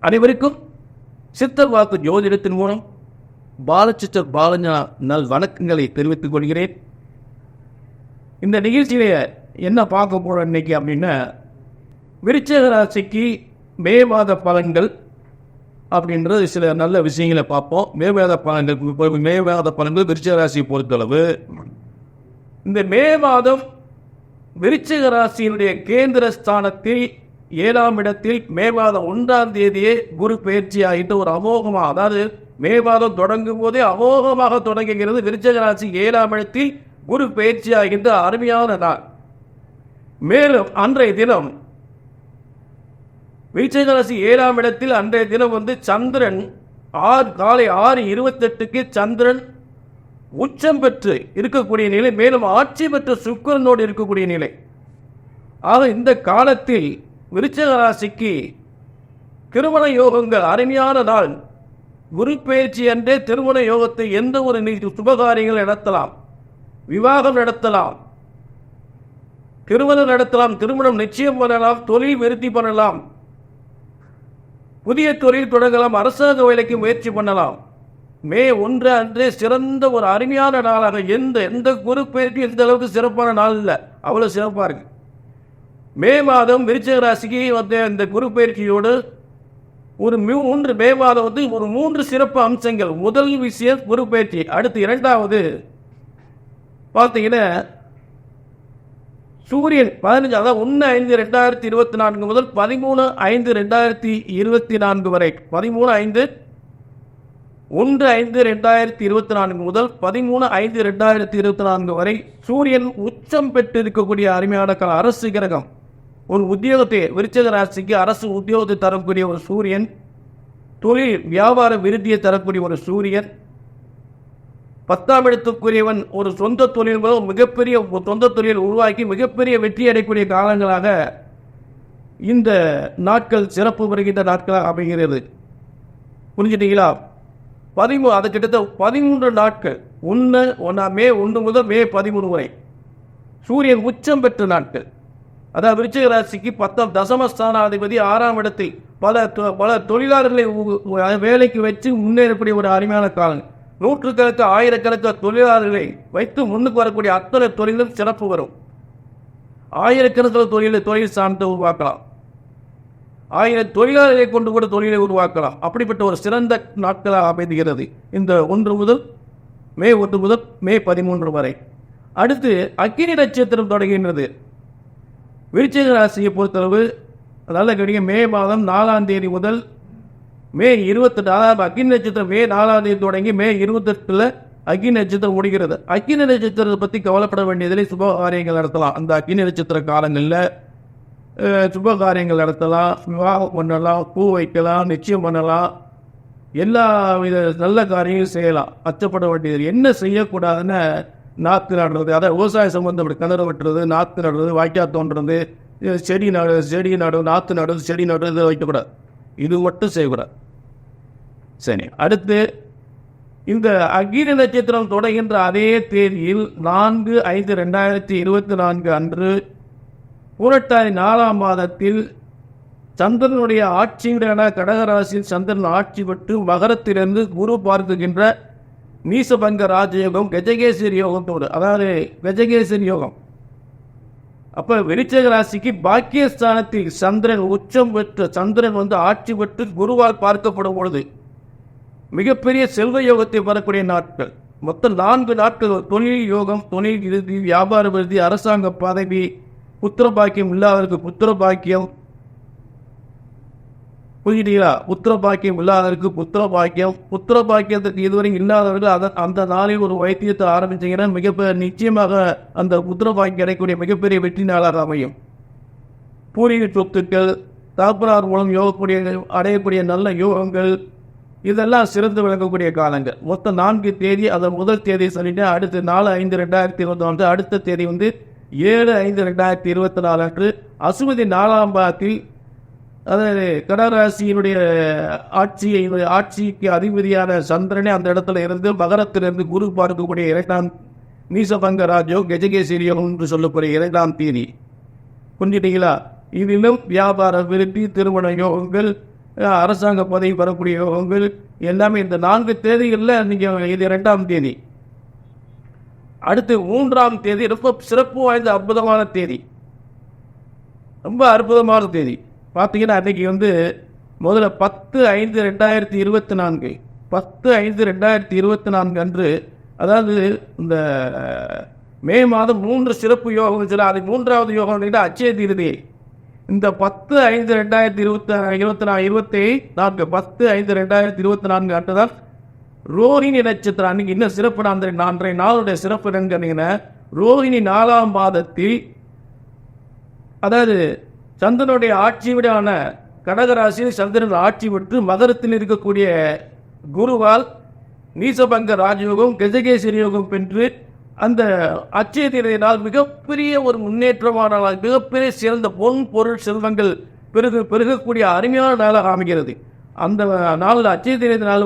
அனைவருக்கும் சித்தர் வாக்கு ஜோதிடத்தின் மூலம் பாலசிஸ்டர் பாலஞ்சனா நல் வணக்கங்களை தெரிவித்துக் கொள்கிறேன். இந்த நிகழ்ச்சியில என்ன பார்க்க போறோம் இன்னைக்கு அப்படின்னா, விருச்சிக ராசிக்கு மே மாத பலன்கள் அப்படின்றது சில நல்ல விஷயங்களை பார்ப்போம். மே மாத பலன்கள் விருச்சிக ராசியை பொறுத்தளவு இந்த மே மாதம் விருச்சிக ராசியினுடைய கேந்திர ஸ்தானத்தில் 7ஆம் இடத்தில் மே மாதம் 1ஆம் தேதியே குரு பயிற்சி ஆகிட்டு ஒரு அமோகமாக, அதாவது மே மாதம் தொடங்கும் போதே அமோகமாக தொடங்குகிறது. விருச்சிக ராசி 7ஆம் இடத்தில் குரு பயிற்சி ஆகின்ற அருமையான நாள். மேலும் அன்றைய தினம் விருச்சிக ராசி 7ஆம் இடத்தில் அன்றைய தினம் சந்திரன் காலை 6:28க்கு சந்திரன் உச்சம் பெற்று இருக்கக்கூடிய நிலை, மேலும் ஆட்சி பெற்ற சுக்கிரனோடு இருக்கக்கூடிய நிலை. ஆக இந்த காலத்தில் விருச்சிக ராசிக்கு திருமண யோகங்கள் அருமையான நாள். குரு பயிற்சி என்றே திருமண யோகத்தை எந்த ஒரு சுபகாரியங்கள் நடத்தலாம், விவாகம் நடத்தலாம், திருமணம் நடத்தலாம், திருமணம் நிச்சயம் பண்ணலாம், தொழில் விருத்தி பண்ணலாம், புதிய தொழில் தொடங்கலாம், அரசாங்க வேலைக்கு முயற்சி பண்ணலாம். மே 1 அன்றே சிறந்த ஒரு அருமையான நாளாக, எந்த குரு பயிற்சி எந்த அளவுக்கு சிறப்பான நாள் இல்லை, அவ்வளவு சிறப்பா இருக்கு. மே மாதம் விருச்சிக ராசிக்கு இந்த குரு பயிற்சியோடு ஒரு மே மாதம் ஒரு 3 சிறப்பு அம்சங்கள். முதல் விஷயம் குரு பயிற்சி. அடுத்து இரண்டாவது பார்த்தீங்கன்னா சூரியன் 15, அதாவது 1/5/2024 முதல் 13/5/2024 வரை, 1/5/2024 முதல் 13/5/2024 வரை சூரியன் உச்சம் பெற்று இருக்கக்கூடிய அருமையான அரசு கிரகம். ஒரு உத்தியோகத்தை, விருச்சிக ராசிக்கு அரசு உத்தியோகத்தை தரக்கூடிய ஒரு சூரியன், தொழில் வியாபார விருத்தியை தரக்கூடிய ஒரு சூரியன், 10ஆம் இடத்துக்குரியவன், ஒரு சொந்த தொழில், மிகப்பெரிய சொந்த தொழில் உருவாக்கி மிகப்பெரிய வெற்றி அடையக்கூடிய காலங்களாக இந்த நாட்கள் சிறப்பு பெறுகின்ற நாட்களாக அமைகிறது. புரிஞ்சுட்டீங்களா? அது கிட்டத்தட்ட 13 நாட்கள், மே 1 முதல் மே 13 வரை சூரியன் உச்சம் பெற்ற நாட்கள். அதாவது விருச்சிக ராசிக்கு 10ஆம் தசமஸ்தானாதிபதி 6ஆம் இடத்தில் பல தொழிலாளர்களை வேலைக்கு வச்சு முன்னேறக்கூடிய ஒரு அருமையான காலம். நூற்றுக்கணக்கு ஆயிரக்கணக்கான தொழிலாளர்களை வைத்து முன்னுக்கு வரக்கூடிய அத்தனை தொழிலும் சிறப்பு வரும். ஆயிரக்கணக்கில் தொழில் சார்ந்து உருவாக்கலாம், 1000 தொழிலாளர்களை கொண்டு கூட தொழிலை உருவாக்கலாம். அப்படிப்பட்ட ஒரு சிறந்த நாட்களாக அமைகிறது இந்த மே 1 முதல் மே 13 வரை. அடுத்து அக்கினி நட்சத்திரம் தொடங்குகின்றது. விருச்சிக ராசியை பொறுத்தளவு நல்ல கடிக மே மாதம் 4ஆம் தேதி முதல் மே 28, அக்கினி நட்சத்திரம் மே 4ஆம் தேதி தொடங்கி மே 28 அக்கினி நட்சத்திரம் முடிகிறது. அக்கினி நட்சத்திரத்தை பற்றி கவலைப்பட வேண்டியதில்லை. சுப காரியங்கள் நடத்தலாம். அந்த அக்கினி நட்சத்திர காலங்களில் சுப காரியங்கள் நடத்தலாம், விவாகம் பண்ணலாம், பூ வைக்கலாம், நிச்சயம் பண்ணலாம், எல்லா வித நல்ல காரியங்களும் செய்யலாம். அச்சப்பட வேண்டியது. என்ன செய்யக்கூடாதுன்னு நாற்று நடுறது, அதாவது விவசாய சம்பந்தப்பட்ட கிணறு வெட்டுறது, நாற்று நடுறது, வாய்க்கால் தோன்றது, செடி நடு, நாற்று நடுறது, செடி நடுறது வைக்கக்கூடாது. இது மட்டும் செய்யக்கூடாது. சரி, அடுத்து இந்த அக்கினி நட்சத்திரம் தொடங்குகின்ற அதே தேதியில் 4/5/2024 அன்று புரட்டாதி 4ஆம் மாதத்தில் சந்திரனுடைய ஆட்சியுடன கடகராசியில் சந்திரன் ஆட்சி பெற்று மகரத்திலிருந்து குரு பார்க்குகின்ற நீசபங்க ராஜயோகம், கஜகேசரி யோகத்தோடு, அதாவது கஜகேசரி யோகம். அப்ப விருச்சிக ராசிக்கு பாக்கியஸ்தானத்தில் சந்திரன் உச்சம் பெற்று, சந்திரன் ஆட்சி பெற்று குருவால் பார்க்கப்படும் பொழுது மிகப்பெரிய செல்வ யோகத்தை பெறக்கூடிய நாட்கள். மொத்தம் 4 நாட்கள். தொழில் யோகம், தொழில் விருத்தி, வியாபார விருத்தி, அரசாங்க பதவி, புத்திர பாக்கியம் இல்லாதவருக்கு புத்திர பாக்கியம். புரியுதீங்களா? புத்திர பாக்கியம் இல்லாதவருக்கு புத்திர பாக்கியம், புத்திர பாக்கியத்துக்கு இதுவரை இல்லாதவர்கள் அந்த நாளில் ஒரு வைத்தியத்தை ஆரம்பிச்சீங்கன்னா நிச்சயமாக அந்த புத்திர பாக்கியம் கிடைக்கக்கூடிய மிகப்பெரிய வெற்றி நாளாக அமையும். பூர்வீக சொத்துக்கள், தாப்பனார் மூலம் அடையக்கூடிய நல்ல யோகங்கள், இதெல்லாம் சிறந்து விளங்கக்கூடிய காலங்கள். மொத்தம் 4 தேதி. அதன் முதல் தேதியை சொல்லிட்டு அடுத்து 4/5/2024, அடுத்த தேதி 7/5/2024 அன்று அசுமதி 4ஆம் பாதத்தில், அதாவது கடகராசியினுடைய ஆட்சிக்கு அதிபதியான சந்திரனே அந்த இடத்துல இருந்து மகரத்திலிருந்து குரு பார்க்கக்கூடிய 2ஆம் நீசபங்க ராஜயோகம், கஜகேசரி யோகம் என்று சொல்லக்கூடிய 2ஆம் தேதி. புரிஞ்சுட்டீங்களா? இதிலும் வியாபார விருத்தி, திருமண யோகங்கள், அரசாங்க பதவி பெறக்கூடிய யோகங்கள் எல்லாமே இந்த 4 தேதிகளில் நீங்கள் இது 2ஆம் தேதி. அடுத்து 3ஆம் தேதி ரொம்ப சிறப்பு வாய்ந்த அற்புதமான தேதி, ரொம்ப அற்புதமான தேதி. பார்த்தீங்கன்னா அன்றைக்கி முதல்ல 10/5/2024 10/5/2024 அன்று, அதாவது இந்த மே மாதம் 3 சிறப்பு யோகம் சில, அது 3வது யோகம் அட்சய தீர்த்தி. இந்த 10/5/2024 10/5/2024 அன்று தான் ரோஹிணி நட்சத்திரம். அன்றைக்கி இன்னும் சிறப்பு அன்றைய நாளுடைய சிறப்பு என்னன்னு கேட்டீங்கன்னா, ரோஹிணி 4ஆம் மாதத்தில், அதாவது சந்திரனுடைய ஆட்சி விடான கடகராசியில் சந்திரன் ஆட்சி விட்டு மகரத்தில் இருக்கக்கூடிய குருவால் நீசபங்க ராஜயோகம் கஜகேசரி யோகம் பெற்று அந்த அட்சய தீர்த்தியினால் மிகப்பெரிய ஒரு முன்னேற்றமான மிகப்பெரிய சிறந்த பொன் பொருள் செல்வங்கள் பெருகக்கூடிய அருமையான நாளாக அமைகிறது. அந்த நாளில் அட்சய தீர்த்தி நாள்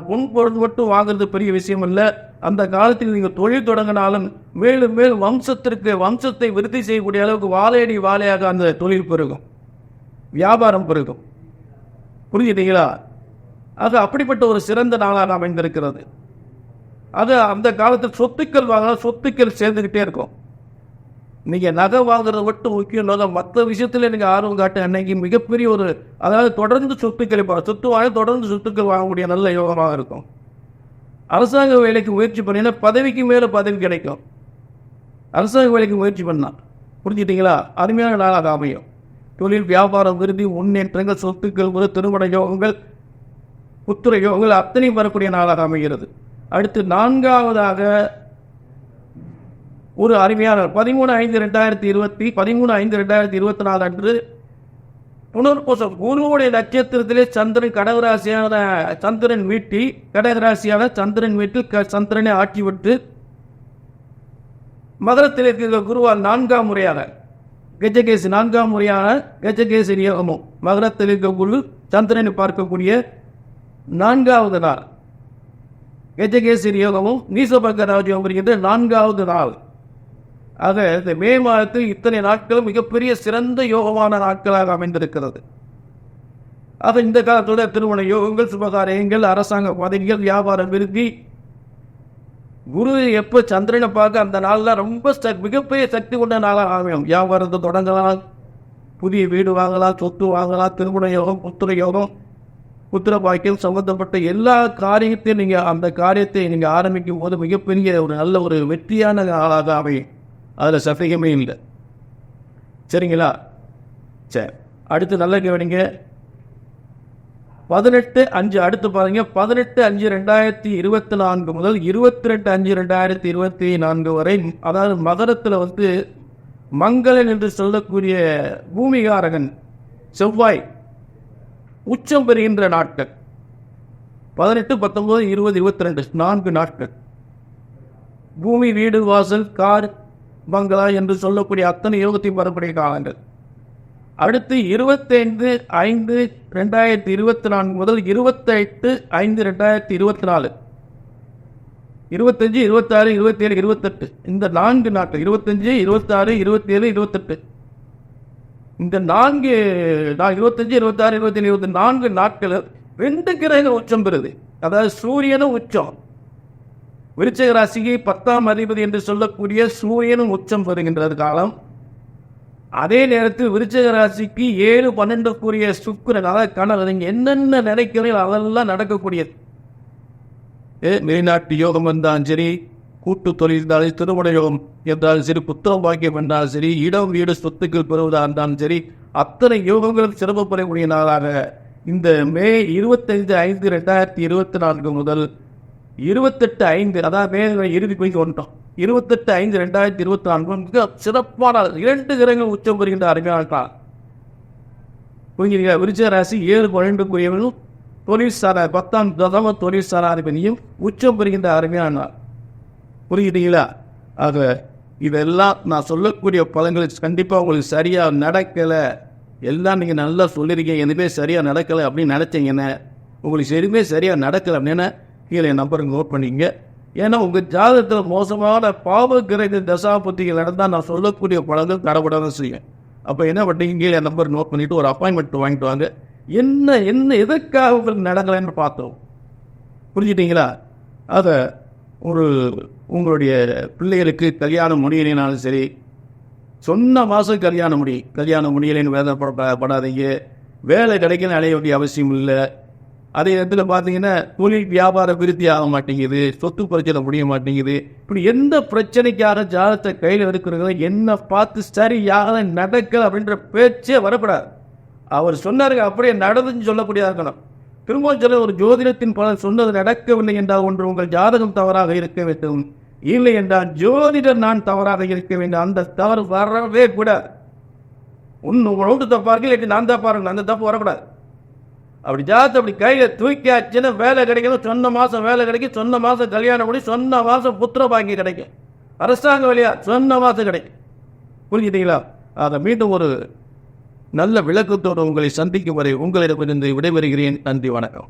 பொன் பொருள் மட்டும் வாங்குறது பெரிய விஷயம் இல்லை. அந்த காலத்தில் நீங்கள் தொழில் தொடங்கினாலும் மேலும் மேலும் வம்சத்தை விருத்தி செய்யக்கூடிய அளவுக்கு வாழையடி வாழையாக அந்த தொழில் பெருகும், வியாபாரம் பெருகும். புரிஞ்சுட்டீங்களா? அது அப்படிப்பட்ட ஒரு சிறந்த நாளாக அமைந்திருக்கிறது. அது அந்த காலத்தில் சொத்துக்கள் வாங்கினா சொத்துக்கள் சேர்ந்துக்கிட்டே இருக்கும். நீங்கள் நகை வாங்குறது மட்டும் முக்கியம், மற்ற விஷயத்தில் நீங்கள் ஆர்வம் காட்ட அன்னைக்கு மிகப்பெரிய ஒரு, அதாவது தொடர்ந்து சொத்துக்கள் தொடர்ந்து சொத்துக்கள் வாங்கக்கூடிய நல்ல யோகமாக இருக்கும். அரசாங்க வேலைக்கு முயற்சி பண்ணினா பதவிக்கு மேலே பதவி கிடைக்கும். அரசாங்க வேலைக்கு முயற்சி பண்ணால், புரிஞ்சுட்டீங்களா? அருமையான நாளாக அமையும். தொழில் வியாபாரம் விருதி முன்னேற்றங்கள் சொத்துக்கள் திருமண யோகங்கள் புத்திர யோகங்கள் அத்தனையும் வரக்கூடிய நாளாக அமைகிறது. அடுத்து 4வதாக ஒரு அருமையான 13/5/2024 அன்று புனர்பூசம் குருவுடைய நட்சத்திரத்திலே சந்திரன் கடகராசியான சந்திரன் வீட்டில் சந்திரனை ஆட்சி விட்டு மகரத்தில் இருக்கிற குருவால் 4ஆம் முறையாக கஜகேசரி யோகமும் மகரத்தில் இருக்க குரு சந்திரனை பார்க்கக்கூடிய 4வது நாள் கஜகேசரி யோகமும் நீசபங்க ராஜயோகம் வருகின்ற 4வது நாள். ஆக இந்த மே மாதத்தில் இத்தனை நாட்களும் மிகப்பெரிய சிறந்த யோகமான நாட்களாக அமைந்திருக்கிறது. ஆக இந்த காலத்தோட திருமண யோகங்கள், சுபகாரியங்கள், அரசாங்க பதவிகள், வியாபாரம் விருத்தி, குரு எப்போ சந்திரனை பார்க்க அந்த நாளில் ரொம்ப மிகப்பெரிய சக்தி கொண்ட நாளாக அமையும். வியாபாரத்தை தொடங்கலாம், புதிய வீடு வாங்கலாம், சொத்து வாங்கலாம், திருமண யோகம், புத்திர யோகம், புத்திர பாக்கியம் சம்பந்தப்பட்ட எல்லா காரியத்தையும் அந்த காரியத்தை நீங்கள் ஆரம்பிக்கும் போது மிகப்பெரிய ஒரு நல்ல ஒரு வெற்றியான நாளாக அமையும். அதில் சந்தேகமே இல்லை. சரிங்களா? சரி, அடுத்து நல்ல கவனிங்க. 18/5 அடுத்து பாருங்க. 18/5/2024 முதல் 22/5/2024 வரை, அதாவது மகரத்தில் மங்களன் என்று சொல்லக்கூடிய பூமிகாரகன் செவ்வாய் உச்சம் பெறுகின்ற நாட்கள் 18, 19, 20, 22 4 நாட்கள். பூமி, வீடு, வாசல், கார், பங்களா என்று சொல்லக்கூடிய அத்தனை யோகத்தையும் வரக்கூடிய காலங்கள். அடுத்து 25/5/2024 முதல் 28/5/2024 25, 26, 27, 28 இந்த 4 நாட்கள் 25, 26, 27, 28 இந்த 4 25, 26, 27, 24 நாட்கள் 2 கிரகம் உச்சம் பெறுது. அதாவது சூரியனும் உச்சம், விருச்சிக ராசிக்கு 10ஆம் அதிபதி என்று சொல்லக்கூடிய சூரியனும் உச்சம் பெறுகின்றது காலம். அதே நேரத்தில் விருச்சிக ராசிக்கு 7, 12 சுக்கிரன், அதாவது கணவர், நீங்கள் என்னென்ன நினைக்கிறீங்களோ அதெல்லாம் நடக்கக்கூடியது. வெளிநாட்டு யோகம் என்றாலும் சரி, கூட்டு தொழில் இருந்தாலும், திருமண யோகம் என்றாலும் சரி, புத்தக பாக்கியம் என்றாலும் சரி, இடம் வீடு சொத்துக்கள் பெறுவதாக இருந்தாலும் சரி, அத்தனை யோகங்களும் சிறப்பு பெறக்கூடிய நாளாக இந்த மே 25/5/2024 முதல் 28/5, அதாவது மே இறுதி போய் கொண்டோம். 28/5/2024 மிக சிறப்பான 2 கிரகங்கள் உச்சம் பெறுகின்ற அருமையான காலம். புரிஞ்சுங்க? விருச்சிக ராசி 7, 12 தொழிற்சார 10ஆம் தொழிற்சாராதிபதியும் உச்சம் பெறுகின்ற அருமையான நாள். புரியுதுங்களா? ஆக இதெல்லாம் நான் சொல்லக்கூடிய பலன்கள் கண்டிப்பாக உங்களுக்கு சரியாக நடக்கலை, எல்லாம் நீங்கள் நல்லா சொல்லியிருக்கீங்க, எதுவுமே சரியாக நடக்கலை அப்படின்னு நினச்சிங்கன்னா, உங்களுக்கு எதுவுமே சரியாக நடக்கலை அப்படின்னா கீழே என் நம்பருக்கு நோட் பண்ணிங்க. ஏன்னா உங்கள் ஜாதகத்தில் மோசமான பாவ கிரக தசாபுத்திகள் நடந்தால் நான் சொல்லக்கூடிய பலன்கள் தடப்படாத செய்யும். அப்போ என்ன பண்ணுறீங்க, கீழே நம்பர் நோட் பண்ணிவிட்டு ஒரு அப்பாயின்மெண்ட் வாங்கிட்டு வாங்க. என்ன என்ன எதற்காக உங்களுக்கு நடக்கலைன்னு பார்த்தோம். புரிஞ்சுட்டீங்களா? அதை ஒரு உங்களுடைய பிள்ளைகளுக்கு கல்யாணம் முடியலைனாலும் சரி, சொன்ன மாதம் கல்யாணம் முடியலைன்னு வேதப்படாதீங்க. வேலை கிடைக்கணும் அடைய வேண்டிய அவசியம் இல்லை. அதே இடத்துல பார்த்தீங்கன்னா தொழில் வியாபார விருத்தி ஆக மாட்டேங்குது, சொத்து பிரச்சனை முடிய மாட்டேங்குது. இப்படி எந்த பிரச்சனைக்காக ஜாதகத்தை கையில் எடுக்கிறதோ என்ன பார்த்து சரியாக நடக்கல அப்படின்ற பேச்சே வரக்கூடாது. அவர் சொன்னாருங்க, அப்படியே நடந்துன்னு சொல்லக்கூடியதாக இருக்கணும். திரும்பவும் சொல்ல, ஒரு ஜோதிடத்தின் பலன் சொன்னது நடக்கவில்லை என்றால் ஒன்று உங்கள் ஜாதகம் தவறாக இருக்க வேண்டும், இல்லை என்றால் ஜோதிடர் நான் தவறாக இருக்க வேண்டும். அந்த தவறு வரவே கூடாது. ஒன்று தப்பாருக்கு, இல்லை நான் தப்பாருங்க, அந்த தப்பு வரக்கூடாது. அப்படி ஜாதத்தை அப்படி கையில் தூக்கியாச்சுன்னா வேலை கிடைக்கணும், சொன்ன மாதம் வேலை கிடைக்கும், சொன்ன மாதம் கல்யாணம் பண்ணி, சொன்ன மாதம் புத்திர பாக்கி கிடைக்கும், அரசாங்க வழியா சொன்ன மாதம் கிடைக்கும். புரிஞ்சுட்டீங்களா? அதை மீண்டும் ஒரு நல்ல விளக்கத்தோடு உங்களை சந்திக்கும் வரை உங்களிடமிருந்து விடைபெறுகிறேன். நன்றி, வணக்கம்.